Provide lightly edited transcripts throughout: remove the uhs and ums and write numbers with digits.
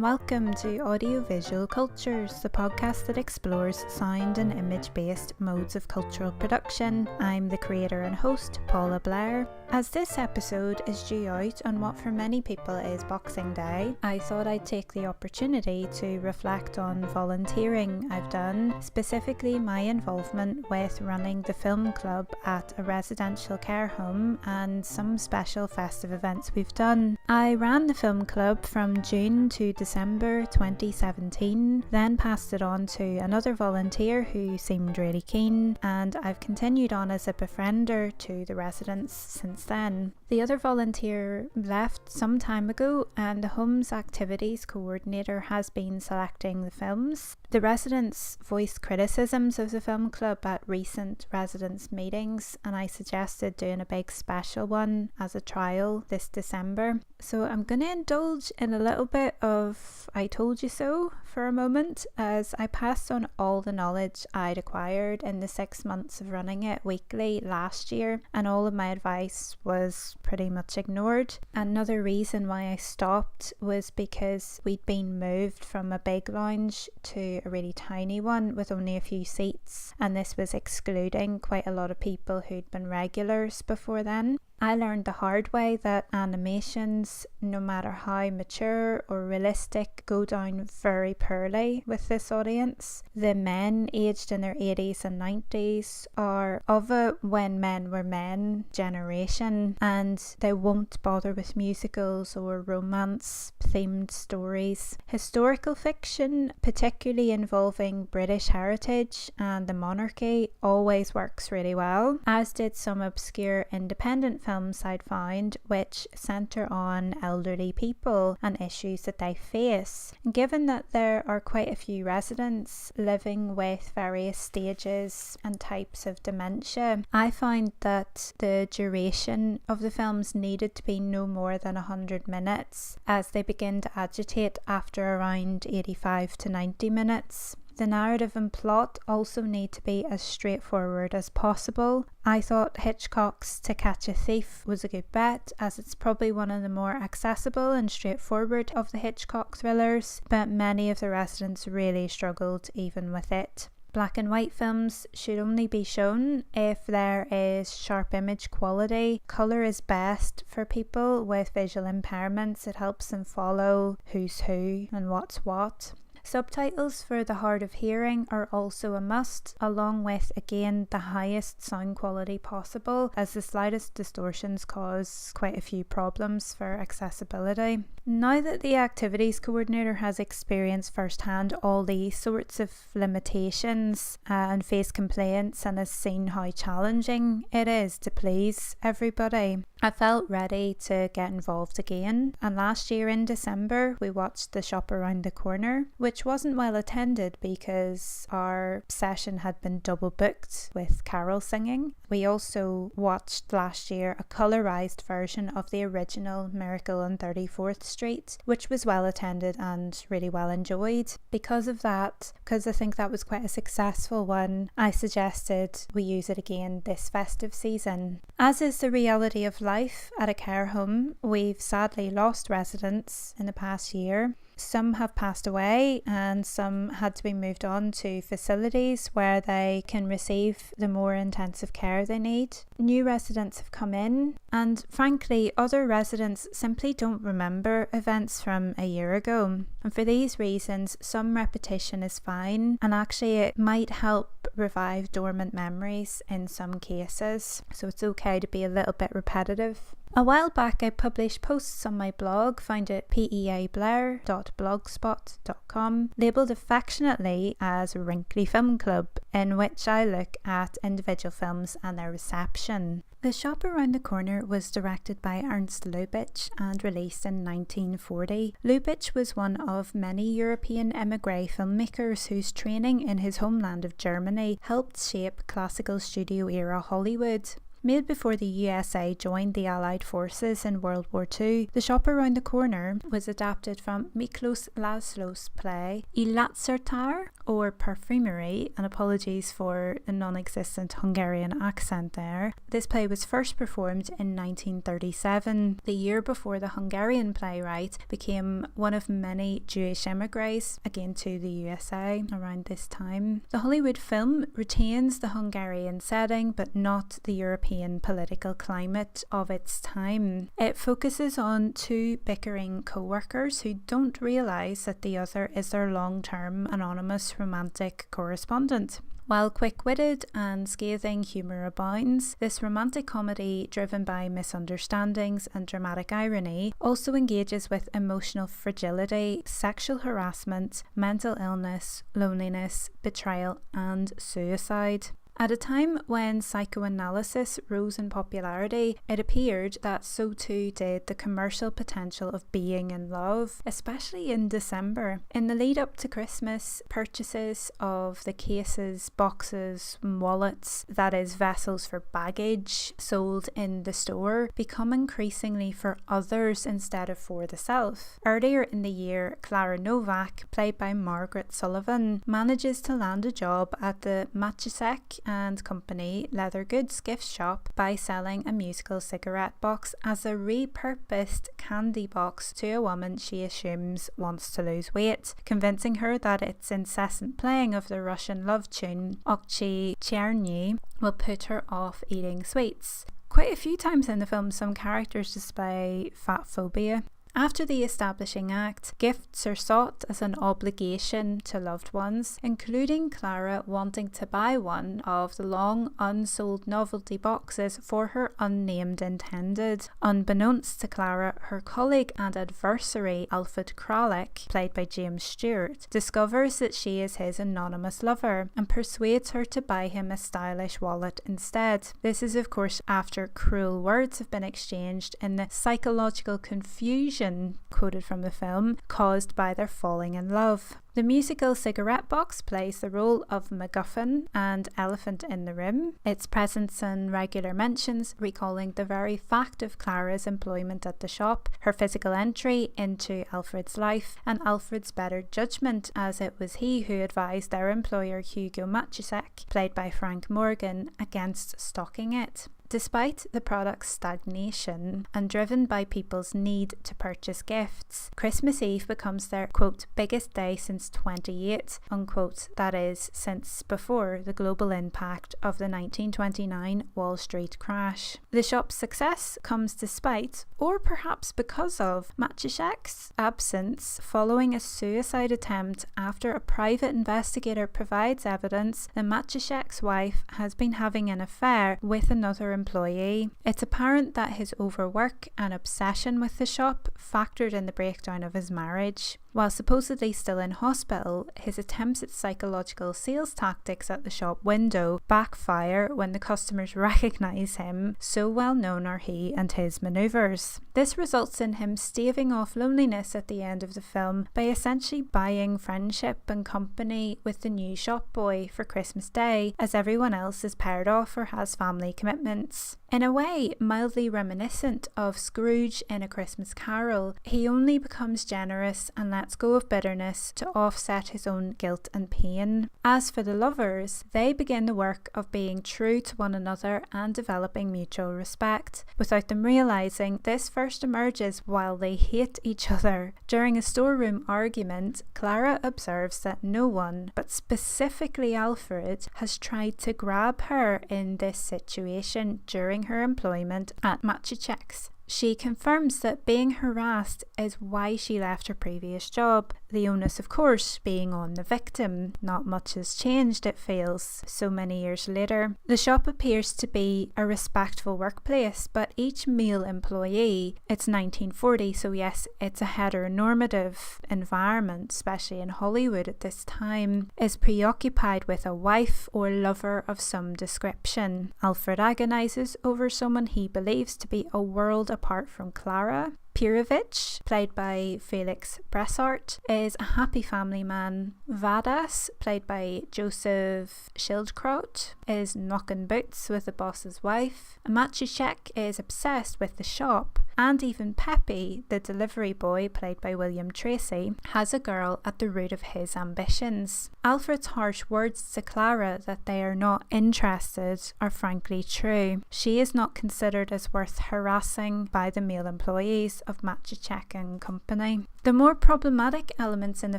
welcome to Audiovisual Cultures, the podcast that explores sound and image-based modes of cultural production. I'm the creator and host, Paula Blair. As this episode is due out on what for many people is Boxing Day, I thought I'd take the opportunity to reflect on volunteering I've done, specifically my involvement with running the film club at a residential care home and some special festive events we've done. I ran the film club from June to December 2017, then passed it on to another volunteer who seemed really keen, and I've continued on as a befriender to the residents since then. The other volunteer left some time ago, and the home's activities coordinator has been selecting the films. The residents voiced criticisms of the film club at recent residents meetings, and I suggested doing a big special one as a trial this December. So I'm going to indulge in a little bit of I told you so for a moment, as I passed on all the knowledge I'd acquired in the 6 months of running it weekly last year, and all of my advice was pretty much ignored. Another reason why I stopped was because we'd been moved from a big lounge to a really tiny one with only a few seats, and this was excluding quite a lot of people who'd been regulars before then. I learned the hard way that animations, no matter how mature or realistic, go down very poorly with this audience. The men aged in their 80s and 90s are of a when men were men generation, and they won't bother with musicals or romance themed stories. Historical fiction, particularly involving British heritage and the monarchy, always works really well, as did some obscure independent films I'd found which centre on elderly people and issues that they face. Given that there are quite a few residents living with various stages and types of dementia, I found that the duration of the films needed to be no more than 100 minutes, as they begin to agitate after around 85 to 90 minutes. The narrative and plot also need to be as straightforward as possible. I thought Hitchcock's To Catch a Thief was a good bet, as it's probably one of the more accessible and straightforward of the Hitchcock thrillers, but many of the residents really struggled even with it. Black and white films should only be shown if there is sharp image quality. Colour is best for people with visual impairments. It helps them follow who's who and what's what. Subtitles for the hard of hearing are also a must, along with, again, the highest sound quality possible, as the slightest distortions cause quite a few problems for accessibility. Now that the activities coordinator has experienced firsthand all these sorts of limitations and faced complaints and has seen how challenging it is to please everybody, I felt ready to get involved again. And last year in December we watched The Shop Around the Corner, which wasn't well attended because our session had been double booked with carol singing. We also watched last year a colourised version of the original Miracle on 34th Street, which was well attended and really well enjoyed. Because of that, because I think that was quite a successful one, I suggested we use it again this festive season. As is the reality of life at a care home, we've sadly lost residents in the past year. Some have passed away and some had to be moved on to facilities where they can receive the more intensive care they need. New residents have come in, and frankly other residents simply don't remember events from a year ago. And for these reasons, some repetition is fine, and actually it might help revive dormant memories in some cases. So it's okay to be a little bit repetitive. A while back I published posts on my blog, found it peablair.blogspot.com, labelled affectionately as Wrinkly Film Club, in which I look at individual films and their reception. The Shop Around the Corner was directed by Ernst Lubitsch and released in 1940. Lubitsch was one of many European émigré filmmakers whose training in his homeland of Germany helped shape classical studio era Hollywood. Made before the USA joined the Allied forces in World War II, The Shop Around the Corner was adapted from Miklos Laszlo's play I Látsartár, or Perfumery, and apologies for the non-existent Hungarian accent there. This play was first performed in 1937, the year before the Hungarian playwright became one of many Jewish emigres, again to the USA around this time. The Hollywood film retains the Hungarian setting but not the European political climate of its time. It focuses on two bickering co-workers who don't realise that the other is their long-term anonymous romantic correspondent. While quick-witted and scathing humour abounds, this romantic comedy, driven by misunderstandings and dramatic irony, also engages with emotional fragility, sexual harassment, mental illness, loneliness, betrayal, and suicide. At a time when psychoanalysis rose in popularity, it appeared that so too did the commercial potential of being in love, especially in December. In the lead up to Christmas, purchases of the cases, boxes, wallets, that is, vessels for baggage, sold in the store, become increasingly for others instead of for the self. Earlier in the year, Clara Novak, played by Margaret Sullivan, manages to land a job at the Maciasek and Company leather goods gift shop by selling a musical cigarette box as a repurposed candy box to a woman she assumes wants to lose weight, convincing her that its incessant playing of the Russian love tune Okchi Cherny will put her off eating sweets. Quite a few times in the film, some characters display fat phobia. After the establishing act, gifts are sought as an obligation to loved ones, including Clara wanting to buy one of the long unsold novelty boxes for her unnamed intended. Unbeknownst to Clara, her colleague and adversary Alfred Kralik, played by James Stewart, discovers that she is his anonymous lover and persuades her to buy him a stylish wallet instead. This is of course after cruel words have been exchanged in the psychological confusion quoted from the film caused by their falling in love. The musical cigarette box plays the role of MacGuffin and elephant in the room, its presence and regular mentions recalling the very fact of Clara's employment at the shop, her physical entry into Alfred's life, and Alfred's better judgment, as it was he who advised their employer Hugo Maciasek, played by Frank Morgan, against stocking it. Despite the product's stagnation and driven by people's need to purchase gifts, Christmas Eve becomes their, quote, biggest day since 28, unquote, that is, since before the global impact of the 1929 Wall Street crash. The shop's success comes despite, or perhaps because of, Maciasek's absence following a suicide attempt after a private investigator provides evidence that Maciasek's wife has been having an affair with another employee. It's apparent that his overwork and obsession with the shop factored in the breakdown of his marriage. While supposedly still in hospital, his attempts at psychological sales tactics at the shop window backfire when the customers recognise him, so well known are he and his manoeuvres. This results in him staving off loneliness at the end of the film by essentially buying friendship and company with the new shop boy for Christmas Day, as everyone else is paired off or has family commitments. In a way mildly reminiscent of Scrooge in A Christmas Carol, he only becomes generous and lets go of bitterness to offset his own guilt and pain. As for the lovers, they begin the work of being true to one another and developing mutual respect. Without them realising, this first emerges while they hate each other. During a storeroom argument, Clara observes that no one, but specifically Alfred, has tried to grab her in this situation during her employment at Maciasek's. She confirms that being harassed is why she left her previous job, the onus of course being on the victim. Not much has changed, it feels, so many years later. The shop appears to be a respectful workplace, but each male employee, it's 1940, so yes, it's a heteronormative environment, especially in Hollywood at this time, is preoccupied with a wife or lover of some description. Alfred agonises over someone he believes to be a world apart from Clara. Pirovich, played by Felix Bressart, is a happy family man. Vadas, played by Joseph Schildkraut, is knocking boots with the boss's wife. Maciek is obsessed with the shop. And even Pepe, the delivery boy, played by William Tracy, has a girl at the root of his ambitions. Alfred's harsh words to Clara that they are not interested are frankly true. She is not considered as worth harassing by the male employees of Maciek and company. The more problematic elements in the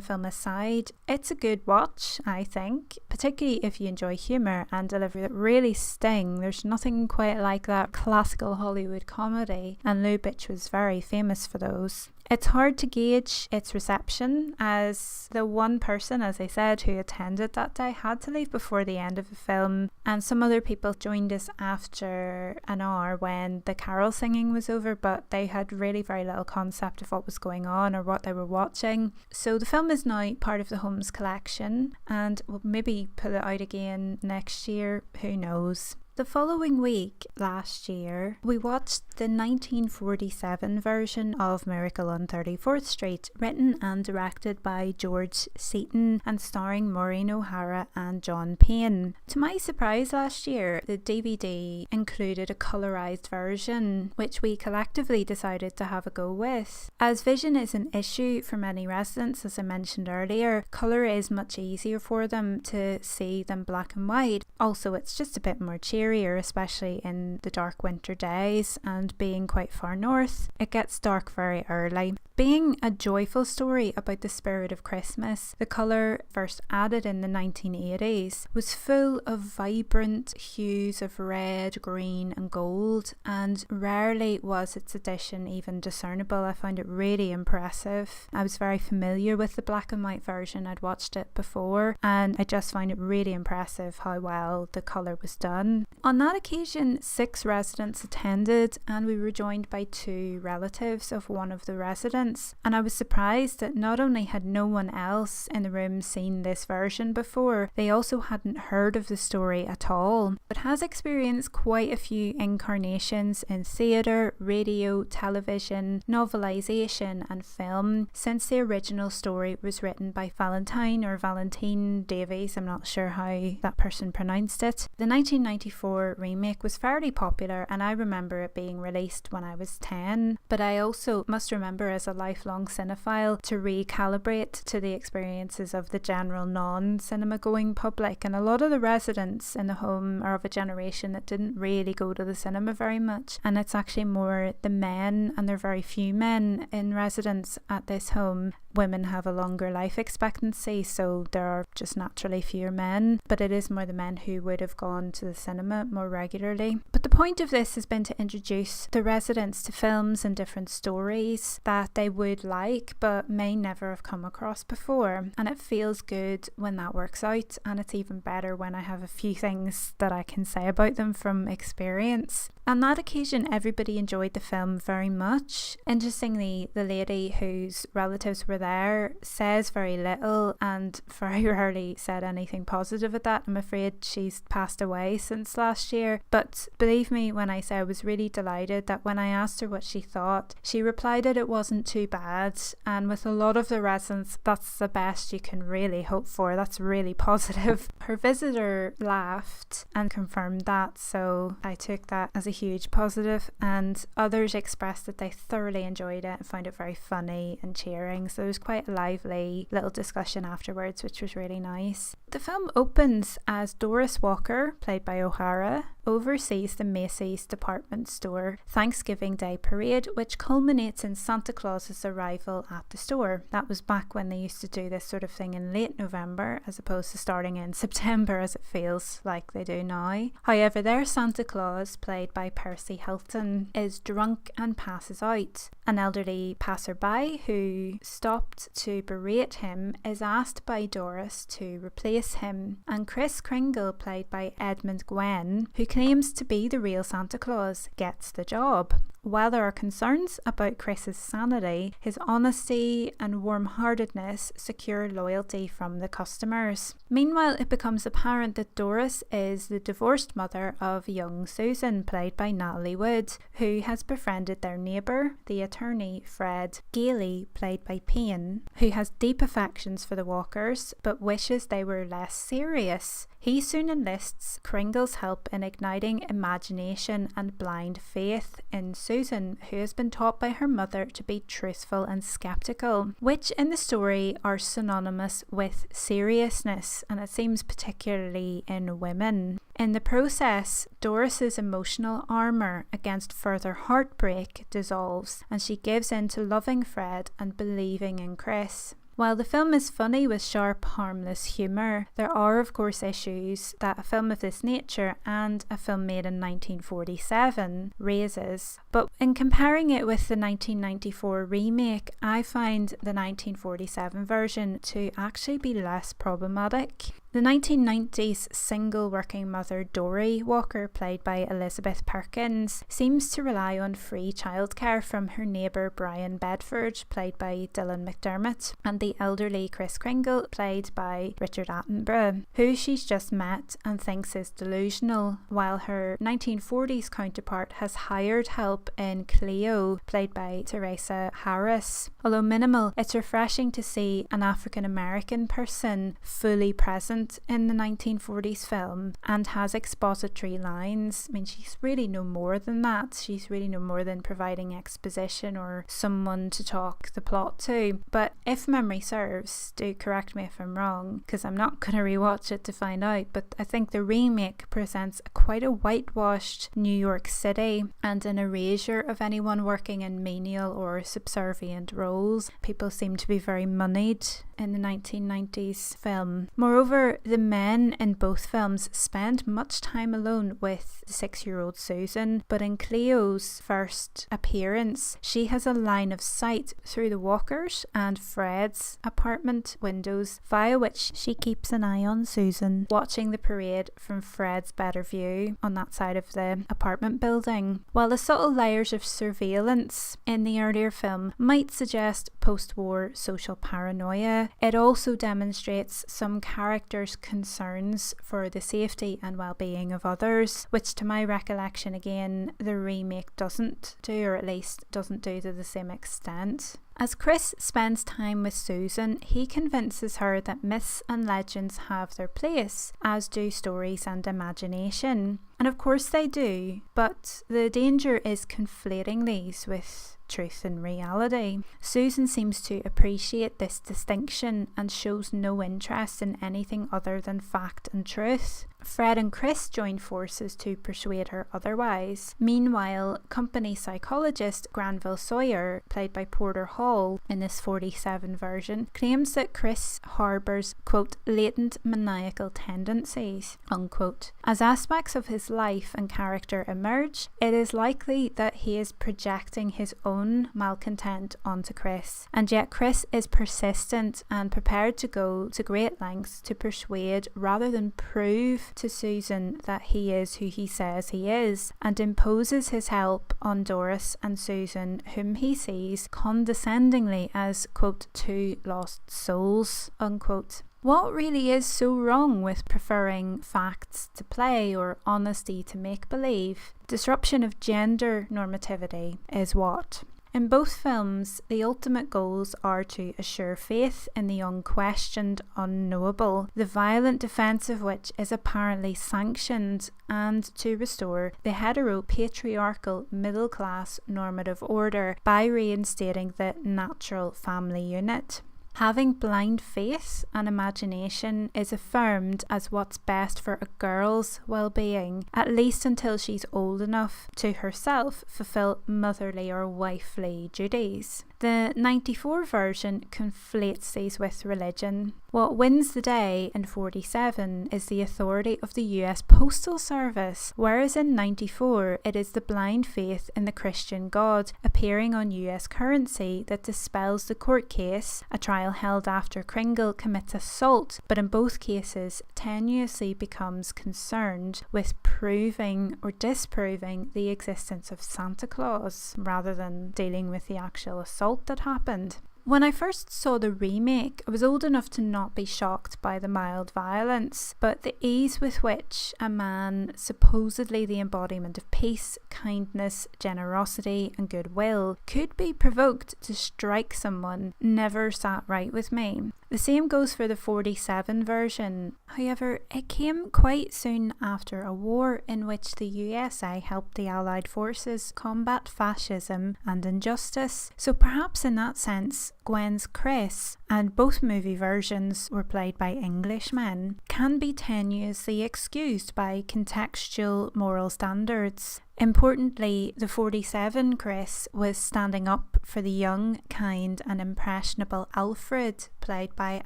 film aside, it's a good watch, I think, particularly if you enjoy humour and delivery that really sting. There's nothing quite like that classical Hollywood comedy, and Lubitsch was very famous for those. It's hard to gauge its reception, as the one person, as I said, who attended that day had to leave before the end of the film, and some other people joined us after an hour when the carol singing was over, but they had really very little concept of what was going on or what they were watching. So the film is now part of the Holmes collection, and we'll maybe pull it out again next year, who knows. The following week, last year, we watched the 1947 version of Miracle on 34th Street, written and directed by George Seaton and starring Maureen O'Hara and John Payne. To my surprise last year, the DVD included a colorised version, which we collectively decided to have a go with. As vision is an issue for many residents, as I mentioned earlier, colour is much easier for them to see than black and white. Also, it's just a bit more cheery, especially in the dark winter days, and being quite far north, it gets dark very early. Being a joyful story about the spirit of Christmas, the colour, first added in the 1980s, was full of vibrant hues of red, green and gold, and rarely was its addition even discernible. I found it really impressive. I was very familiar with the black and white version, I'd watched it before, and I just found it really impressive how well the colour was done. On that occasion, 6 residents attended, and we were joined by 2 relatives of one of the residents. And I was surprised that not only had no one else in the room seen this version before, they also hadn't heard of the story at all. It has experienced quite a few incarnations in theatre, radio, television, novelisation and film since the original story was written by Valentine Davies. I'm not sure how that person pronounced it. The 1994 remake was fairly popular, and I remember it being released when I was 10, but I also must remember as a lifelong cinephile to recalibrate to the experiences of the general non-cinema going public, and a lot of the residents in the home are of a generation that didn't really go to the cinema very much, and it's actually more the men, and there are very few men in residence at this home. Women have a longer life expectancy, so there are just naturally fewer men, but it is more the men who would have gone to the cinema more regularly. But the point of this has been to introduce the residents to films and different stories that they would like but may never have come across before, and it feels good when that works out, and it's even better when I have a few things that I can say about them from experience. On that occasion, everybody enjoyed the film very much. Interestingly, the lady whose relatives were there says very little and very rarely said anything positive at that. I'm afraid she's passed away since last year, but believe me when I say I was really delighted that when I asked her what she thought, she replied that it wasn't too bad, and with a lot of the residents, that's the best you can really hope for. That's really positive. Her visitor laughed and confirmed that, so I took that as a huge positive, and others expressed that they thoroughly enjoyed it and found it very funny and cheering, so there was quite a lively little discussion afterwards, which was really nice. The film opens as Doris Walker, played by O'Hara, oversees the Macy's department store Thanksgiving Day parade, which culminates in Santa Claus's arrival at the store. That was back when they used to do this sort of thing in late November as opposed to starting in September as it feels like they do now. However, their Santa Claus, played by Percy Hilton, is drunk and passes out. An elderly passerby who stopped to berate him is asked by Doris to replace him, and Chris Kringle, played by Edmund Gwen, who claims to be the real Santa Claus, gets the job. while there are concerns about Chris's sanity, his honesty and warm-heartedness secure loyalty from the customers. Meanwhile, it becomes apparent that Doris is the divorced mother of young Susan, played by Natalie Wood, who has befriended their neighbour, the attorney Fred Gailey, played by Payne, who has deep affections for the Walkers but wishes they were less serious. He soon enlists Kringle's help in igniting imagination and blind faith in Susan, who has been taught by her mother to be truthful and sceptical, which in the story are synonymous with seriousness, and it seems particularly in women. In the process, Doris's emotional armour against further heartbreak dissolves, and she gives in to loving Fred and believing in Chris. While the film is funny with sharp, harmless humour, there are of course issues that a film of this nature and a film made in 1947 raises. But in comparing it with the 1994 remake, I find the 1947 version to actually be less problematic. The 1990s single working mother Dory Walker, played by Elizabeth Perkins, seems to rely on free childcare from her neighbour Brian Bedford, played by Dylan McDermott, and the elderly Chris Kringle, played by Richard Attenborough, who she's just met and thinks is delusional, while her 1940s counterpart has hired help in Cleo, played by Teresa Harris. Although minimal, it's refreshing to see an African American person fully present in the 1940s film and has expository lines. I mean, she's really no more than that. She's really no more than providing exposition or someone to talk the plot to. But if memory serves, do correct me if I'm wrong, because I'm not going to rewatch it to find out, but I think the remake presents quite a whitewashed New York City and an erasure of anyone working in menial or subservient roles. People seem to be very moneyed in the 1990s film. Moreover, the men in both films spend much time alone with the 6-year-old Susan, but in Cleo's first appearance, she has a line of sight through the Walkers and Fred's apartment windows, via which she keeps an eye on Susan, watching the parade from Fred's better view on that side of the apartment building. While the subtle layers of surveillance in the earlier film might suggest post-war social paranoia, it also demonstrates some characters' concerns for the safety and well-being of others, which to my recollection again the remake doesn't do, or at least doesn't do to the same extent. As Chris spends time with Susan, he convinces her that myths and legends have their place, as do stories and imagination. And of course they do, but the danger is conflating these with truth and reality. Susan seems to appreciate this distinction and shows no interest in anything other than fact and truth. Fred and Chris join forces to persuade her otherwise. Meanwhile, company psychologist Granville Sawyer, played by Porter Hall in this 47 version, claims that Chris harbours, quote, latent maniacal tendencies, unquote. As aspects of his life and character emerge, it is likely that he is projecting his own malcontent onto Chris, and yet Chris is persistent and prepared to go to great lengths to persuade rather than prove to Susan that he is who he says he is, and imposes his help on Doris and Susan, whom he sees condescendingly as, quote, two lost souls, unquote. What really is so wrong with preferring facts to play or honesty to make-believe? Disruption of gender normativity is what? In both films, the ultimate goals are to assure faith in the unquestioned unknowable, the violent defence of which is apparently sanctioned, and to restore the hetero-patriarchal middle-class normative order by reinstating the natural family unit. Having blind faith and imagination is affirmed as what's best for a girl's well-being, at least until she's old enough to herself fulfill motherly or wifely duties. The 94 version conflates these with religion. What wins the day in 47 is the authority of the US Postal Service, whereas in 94 it is the blind faith in the Christian God appearing on US currency that dispels the court case, a trial held after Kringle commits assault, but in both cases tenuously becomes concerned with proving or disproving the existence of Santa Claus rather than dealing with the actual assault that happened. When I first saw the remake, I was old enough to not be shocked by the mild violence, but the ease with which a man, supposedly the embodiment of peace, kindness, generosity and goodwill, could be provoked to strike someone never sat right with me. The same goes for the 47 version. However, it came quite soon after a war in which the USA helped the Allied forces combat fascism and injustice, so perhaps in that sense, Gwen's Chris, and both movie versions were played by Englishmen, can be tenuously excused by contextual moral standards. Importantly, the 47 Chris was standing up for the young, kind and impressionable Alfred, played by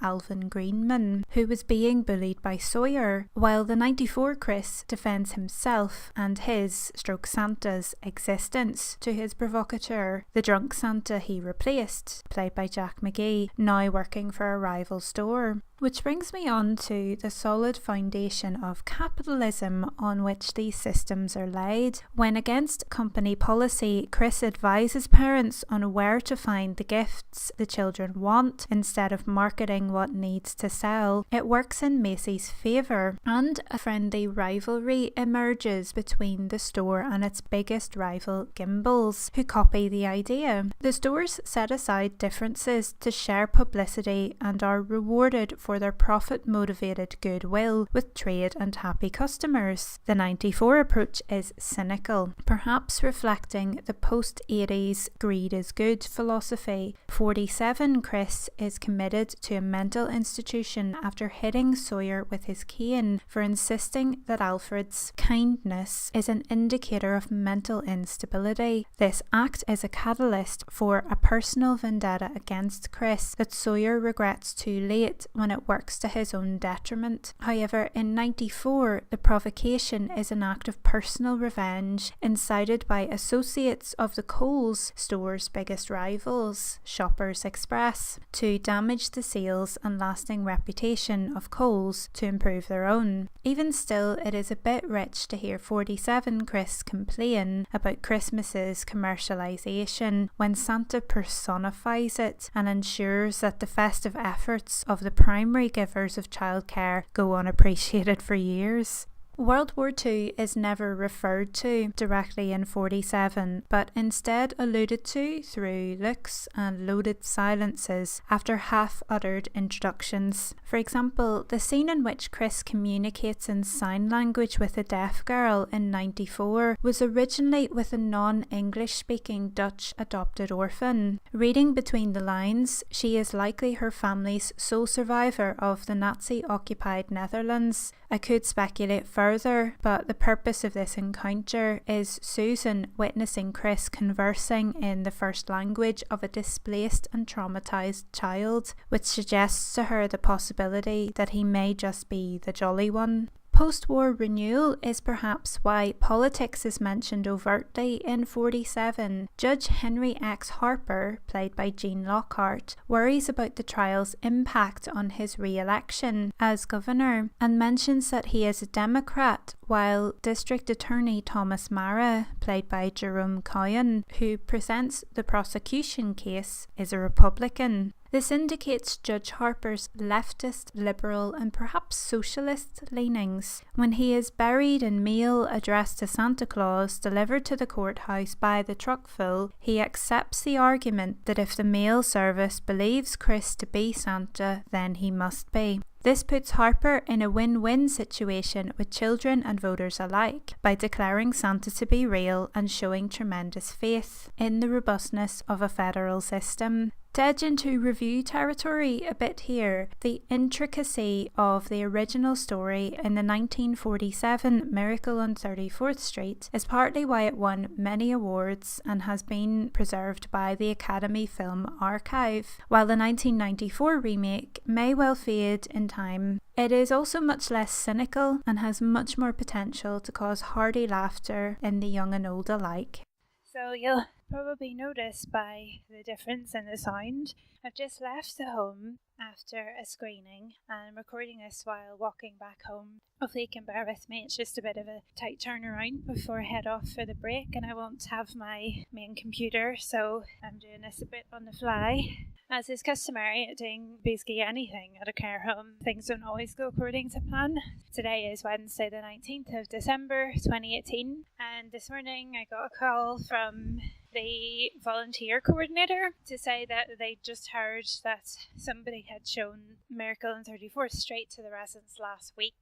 Alvin Greenman, who was being bullied by Sawyer, while the 94 Chris defends himself and his, Santa's, existence to his provocateur, the drunk Santa he replaced, played by Jack McGee, now working for a rival store. Which brings me on to the solid foundation of capitalism on which these systems are laid. When against company policy, Chris advises parents on where to find the gifts the children want instead of marketing what needs to sell. It works in Macy's favour, and a friendly rivalry emerges between the store and its biggest rival, Gimbel's, who copy the idea. The stores set aside differences to share publicity and are rewarded for their profit-motivated goodwill with trade and happy customers. The 94 approach is cynical, perhaps reflecting the post-80s greed is good philosophy. 47 Chris is committed to a mental institution after hitting Sawyer with his cane for insisting that Alfred's kindness is an indicator of mental instability. This act is a catalyst for a personal vendetta against Chris that Sawyer regrets too late when it works to his own detriment. However, in 94, the provocation is an act of personal revenge incited by associates of the Coles store's biggest rivals, Shoppers Express, to damage the sales and lasting reputation of Coles to improve their own. Even still, it is a bit rich to hear 47 Chris complain about Christmas's commercialisation when Santa personifies it and ensures that the festive efforts of the primary givers of childcare go unappreciated for years. World War II is never referred to directly in 47, but instead alluded to through looks and loaded silences after half-uttered introductions. For example, the scene in which Chris communicates in sign language with a deaf girl in 94 was originally with a non-English speaking Dutch adopted orphan. Reading between the lines, she is likely her family's sole survivor of the Nazi-occupied Netherlands. I could speculate further, but the purpose of this encounter is Susan witnessing Chris conversing in the first language of a displaced and traumatised child, which suggests to her the possibility that he may just be the jolly one. Post-war renewal is perhaps why politics is mentioned overtly in 47. Judge Henry X. Harper, played by Jean Lockhart, worries about the trial's impact on his re-election as governor and mentions that he is a Democrat, while District Attorney Thomas Mara, played by Jerome Cohen, who presents the prosecution case, is a Republican. This indicates Judge Harper's leftist, liberal and perhaps socialist leanings. When he is buried in mail addressed to Santa Claus delivered to the courthouse by the truckful, he accepts the argument that if the mail service believes Chris to be Santa, then he must be. This puts Harper in a win-win situation with children and voters alike by declaring Santa to be real and showing tremendous faith in the robustness of a federal system. To edge into review territory a bit here, the intricacy of the original story in the 1947 Miracle on 34th Street is partly why it won many awards and has been preserved by the Academy Film Archive. While the 1994 remake may well fade in time, it is also much less cynical and has much more potential to cause hearty laughter in the young and old alike. So you'll probably notice by the difference in the sound, I've just left the home after a screening and I'm recording this while walking back home. Hopefully you can bear with me, it's just a bit of a tight turnaround before I head off for the break and I won't have my main computer, so I'm doing this a bit on the fly. As is customary at doing basically anything at a care home, things don't always go according to plan. Today is Wednesday the 19th of December 2018 and this morning I got a call from the volunteer coordinator to say that they just heard that somebody had shown Miracle on 34th Street to the residents last week.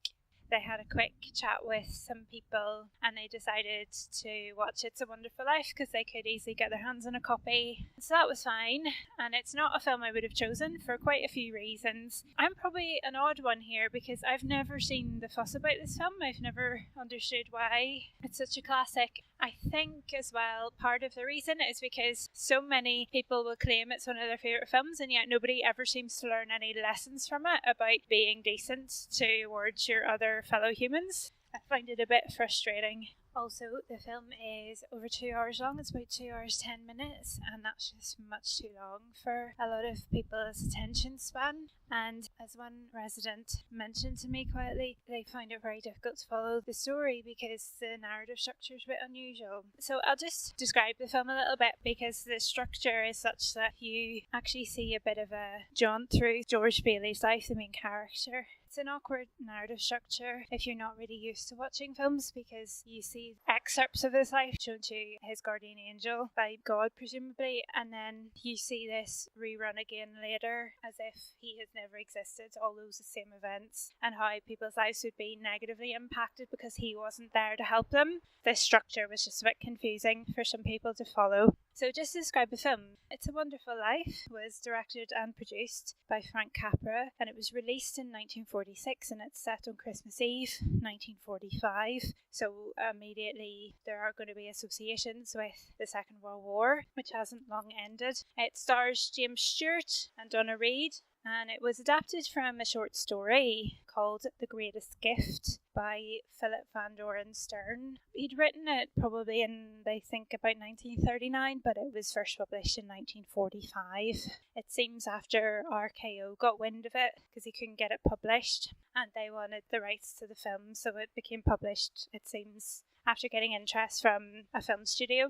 They had a quick chat with some people and they decided to watch It's a Wonderful Life because they could easily get their hands on a copy. So that was fine, and it's not a film I would have chosen for quite a few reasons. I'm probably an odd one here because I've never seen the fuss about this film. I've never understood why it's such a classic. I think as well part of the reason is because so many people will claim it's one of their favourite films and yet nobody ever seems to learn any lessons from it about being decent towards your other fellow humans. I find it a bit frustrating. Also, the film is over 2 hours long. It's about 2 hours 10 minutes, and that's just much too long for a lot of people's attention span. And as one resident mentioned to me quietly, they find it very difficult to follow the story because the narrative structure is a bit unusual. So I'll just describe the film a little bit because the structure is such that you actually see a bit of a jaunt through George Bailey's life, the main character. It's an awkward narrative structure if you're not really used to watching films because you see excerpts of his life shown to his guardian angel by God presumably, and then you see this rerun again later as if he has never existed, all those same events, and how people's lives would be negatively impacted because he wasn't there to help them. This structure was just a bit confusing for some people to follow. So just to describe the film, It's a Wonderful Life was directed and produced by Frank Capra and it was released in 1946 and it's set on Christmas Eve 1945. So immediately there are going to be associations with the Second World War, which hasn't long ended. It stars James Stewart and Donna Reed, and it was adapted from a short story called The Greatest Gift by Philip Van Doren Stern. He'd written it probably in, I think, about 1939, but it was first published in 1945. It seems after RKO got wind of it because he couldn't get it published and they wanted the rights to the film, so it became published, it seems, after getting interest from a film studio.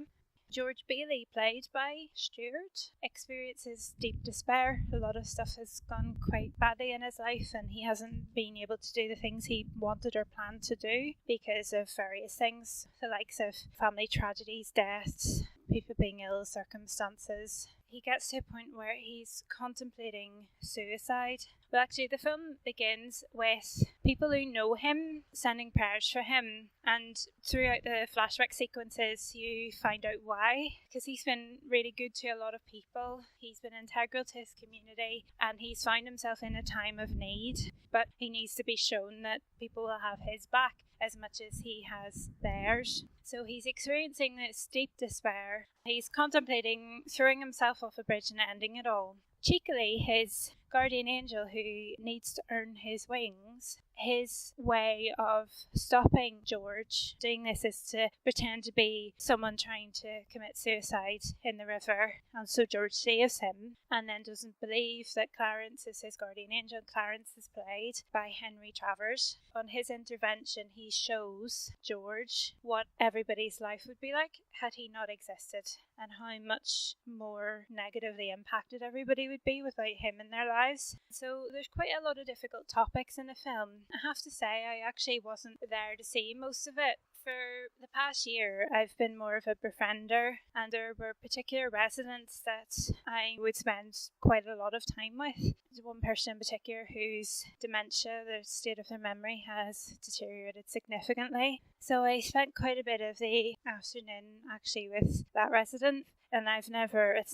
George Bailey, played by Stewart, experiences deep despair. A lot of stuff has gone quite badly in his life and he hasn't been able to do the things he wanted or planned to do because of various things, the likes of family tragedies, deaths, people being ill, circumstances. He gets to a point where he's contemplating suicide. Well, actually, the film begins with people who know him sending prayers for him, and throughout the flashback sequences, you find out why. Because he's been really good to a lot of people. He's been integral to his community, and he's found himself in a time of need. But he needs to be shown that people will have his back as much as he has theirs. So he's experiencing this deep despair. He's contemplating throwing himself off a bridge and ending it all. Cheekily, his guardian angel, who needs to earn his wings, his way of stopping George doing this is to pretend to be someone trying to commit suicide in the river, and so George saves him and then doesn't believe that Clarence is his guardian angel. Clarence is played by Henry Travers. On his intervention, he shows George what everybody's life would be like had he not existed, and how much more negatively impacted everybody would be without him in their lives. So there's quite a lot of difficult topics in the film. I have to say, I actually wasn't there to see most of it. For the past year, I've been more of a befriender, and there were particular residents that I would spend quite a lot of time with. There's one person in particular whose dementia, the state of their memory, has deteriorated significantly. So I spent quite a bit of the afternoon actually with that resident. And it's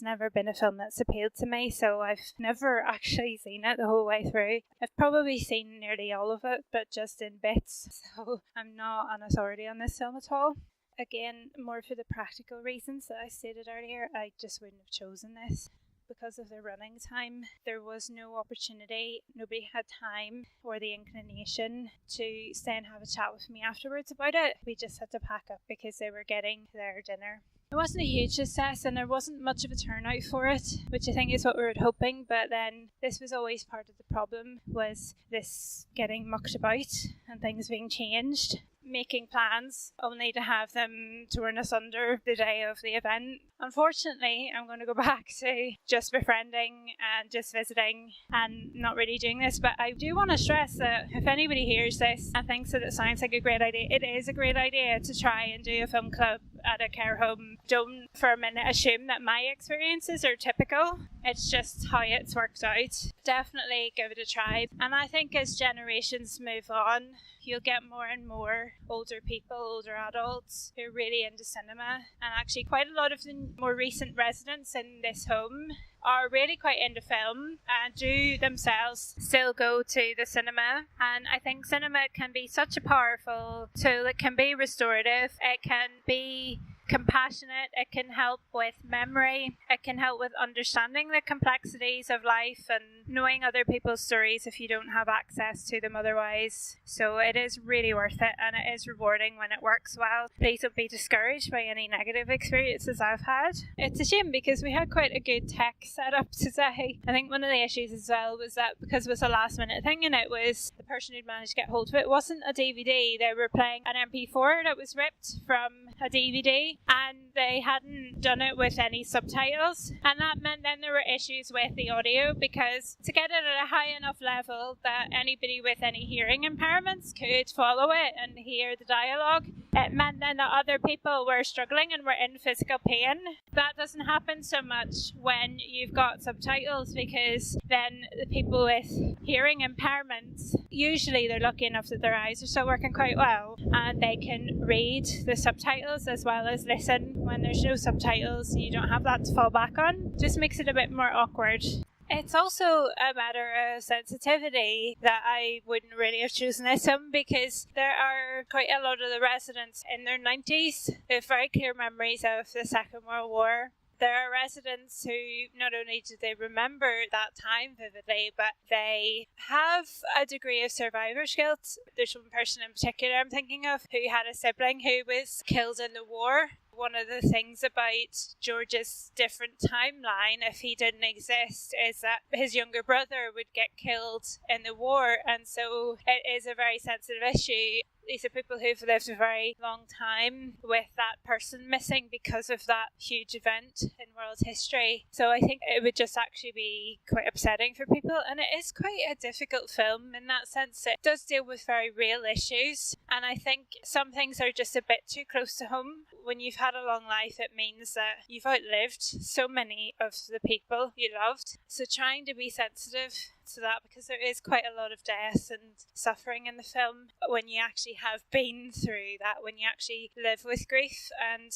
never been a film that's appealed to me, so I've never actually seen it the whole way through. I've probably seen nearly all of it, but just in bits, so I'm not an authority on this film at all. Again, more for the practical reasons that I stated earlier, I just wouldn't have chosen this. Because of the running time, there was no opportunity, nobody had time or the inclination to stay and have a chat with me afterwards about it. We just had to pack up because they were getting their dinner. It wasn't a huge success and there wasn't much of a turnout for it, which I think is what we were hoping, but then this was always part of the problem, was this getting mucked about and things being changed. Making plans only to have them torn asunder the day of the event. Unfortunately, I'm going to go back to just befriending and just visiting and not really doing this, but I do want to stress that if anybody hears this and thinks that it sounds like a great idea, it is a great idea to try and do a film club at a care home. Don't for a minute assume that my experiences are typical. It's just how it's worked out. Definitely give it a try. And I think as generations move on, you'll get more and more older people, older adults who are really into cinema. And actually quite a lot of the more recent residents in this home are really quite into film and do themselves still go to the cinema. And I think cinema can be such a powerful tool. It can be restorative. It can be compassionate. It can help with memory. It can help with understanding the complexities of life and knowing other people's stories if you don't have access to them otherwise. So it is really worth it and it is rewarding when it works well. Please don't be discouraged by any negative experiences I've had. It's a shame because we had quite a good tech setup today. I think one of the issues as well was that because it was a last minute thing and it was the person who'd managed to get hold of it wasn't a DVD. They were playing an MP4 that was ripped from a DVD and they hadn't done it with any subtitles, and that meant then there were issues with the audio because to get it at a high enough level that anybody with any hearing impairments could follow it and hear the dialogue, it meant then that other people were struggling and were in physical pain. That doesn't happen so much when you've got subtitles because then the people with hearing impairments, usually they're lucky enough that their eyes are still working quite well and they can read the subtitles as well as listen. When there's no subtitles and you don't have that to fall back on, just makes it a bit more awkward. It's also a matter of sensitivity that I wouldn't really have chosen this film because there are quite a lot of the residents in their 90s who have very clear memories of the Second World War. There are residents who not only do they remember that time vividly, but they have a degree of survivor's guilt. There's one person in particular I'm thinking of who had a sibling who was killed in the war. One of the things about George's different timeline, if he didn't exist, is that his younger brother would get killed in the war, and so it is a very sensitive issue. These are people who've lived a very long time with that person missing because of that huge event in world history. So I think it would just actually be quite upsetting for people, and it is quite a difficult film in that sense. It does deal with very real issues, and I think some things are just a bit too close to home. When you've had a long life, it means that you've outlived so many of the people you loved. So trying to be sensitive to that, because there is quite a lot of death and suffering in the film when you actually have been through that, when you actually live with grief and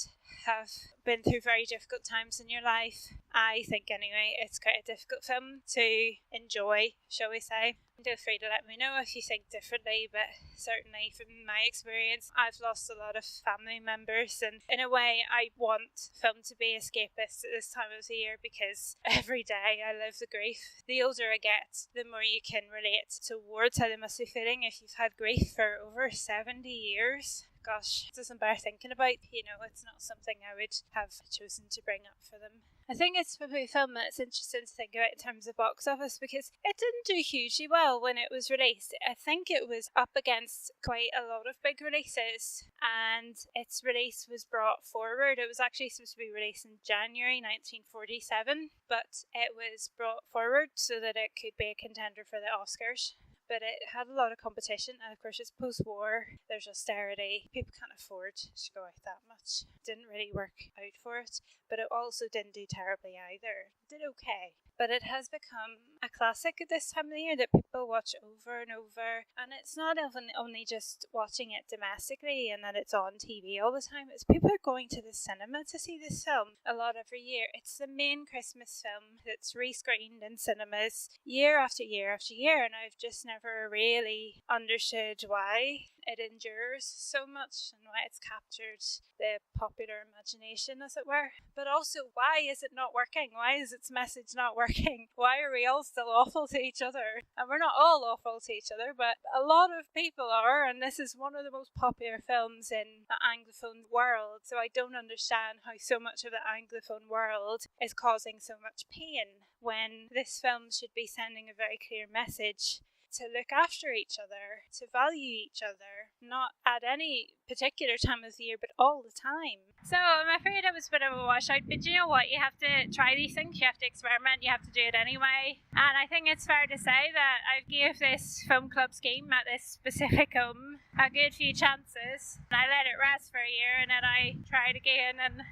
have been through very difficult times in your life. I think anyway it's quite a difficult film to enjoy, shall we say. Feel free to let me know if you think differently, but certainly from my experience I've lost a lot of family members, and in a way I want film to be escapist at this time of the year because every day I live the grief. The older I get, the more you can relate towards how they must be feeling if you've had grief for over 70 years. Gosh, it doesn't bear thinking about. It's not something I would have chosen to bring up for them. I think it's probably a film that's interesting to think about in terms of box office because it didn't do hugely well when it was released. I think it was up against quite a lot of big releases and its release was brought forward. It was actually supposed to be released in January 1947, but it was brought forward so that it could be a contender for the Oscars. But it had a lot of competition, and of course it's post-war, there's austerity, people can't afford to go out that much. It didn't really work out for it, but it also didn't do terribly either. It did okay. But it has become a classic at this time of the year that people people watch over and over. And it's not even only just watching it domestically and that it's on TV all the time. It's people are going to the cinema to see this film a lot every year. It's the main Christmas film that's rescreened in cinemas year after year after year, and I've just never really understood why it endures so much and why it's captured the popular imagination, as it were. But also, why is it not working? Why is its message not working? Why are we all still awful to each other? And we're not all awful to each other, but a lot of people are, and this is one of the most popular films in the Anglophone world. So I don't understand how so much of the Anglophone world is causing so much pain when this film should be sending a very clear message to look after each other, to value each other, not at any particular time of the year, but all the time. So I'm afraid it was a bit of a washout, but you know what? You have to try these things, you have to experiment, you have to do it anyway. And I think it's fair to say that I gave this film club scheme at this specific home a good few chances. And I let it rest for a year, and then I tried again, and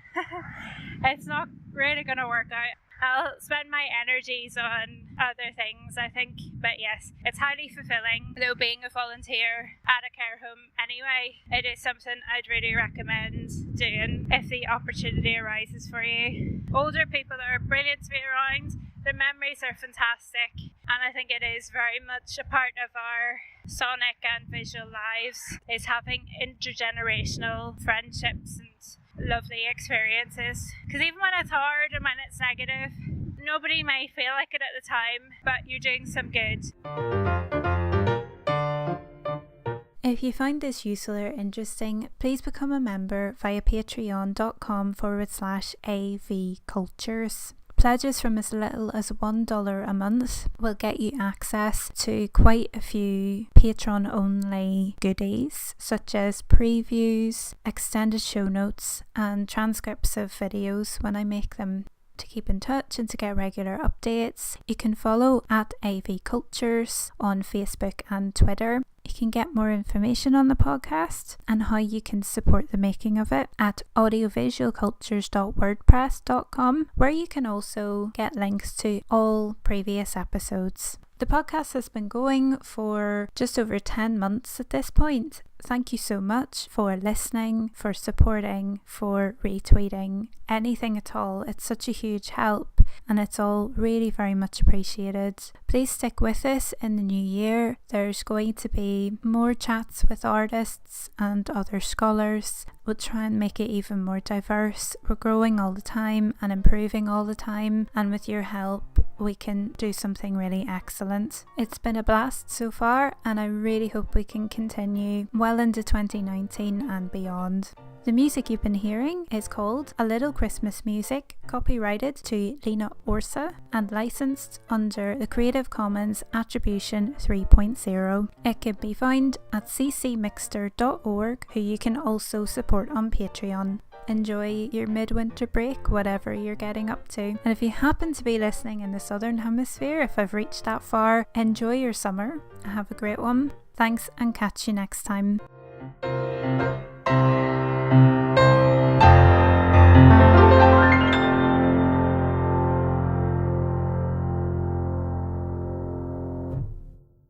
it's not really going to work out. I'll spend my energies on other things, I think. But yes, it's highly fulfilling, though being a volunteer at a care home anyway, it is something I'd really recommend doing if the opportunity arises for you. Older people are brilliant to be around, the memories are fantastic, and I think it is very much a part of our sonic and visual lives, is having intergenerational friendships and lovely experiences. Because even when it's hard and when it's negative, nobody may feel like it at the time, but you're doing some good. If you find this useful or interesting, please become a member via patreon.com/avcultures. Pledges from as little as $1 a month will get you access to quite a few Patreon only goodies, such as previews, extended show notes and transcripts of videos when I make them. To keep in touch and to get regular updates, you can follow at AV Cultures on Facebook and Twitter. You can get more information on the podcast and how you can support the making of it at audiovisualcultures.wordpress.com, where you can also get links to all previous episodes. The podcast has been going for just over 10 months at this point. Thank you so much for listening, for supporting, for retweeting, anything at all. It's such a huge help and it's all really very much appreciated. Please stick with us in the new year. There's going to be more chats with artists and other scholars. We'll try and make it even more diverse. We're growing all the time and improving all the time, and with your help we can do something really excellent. It's been a blast so far, and I really hope we can continue well into 2019 and beyond. The music you've been hearing is called A Little Christmas Music, copyrighted to Lena Orsa and licensed under the Creative Commons Attribution 3.0. It can be found at ccmixter.org, who you can also support on Patreon. Enjoy your midwinter break, whatever you're getting up to. And if you happen to be listening in the Southern Hemisphere, if I've reached that far, enjoy your summer. Have a great one. Thanks, and catch you next time.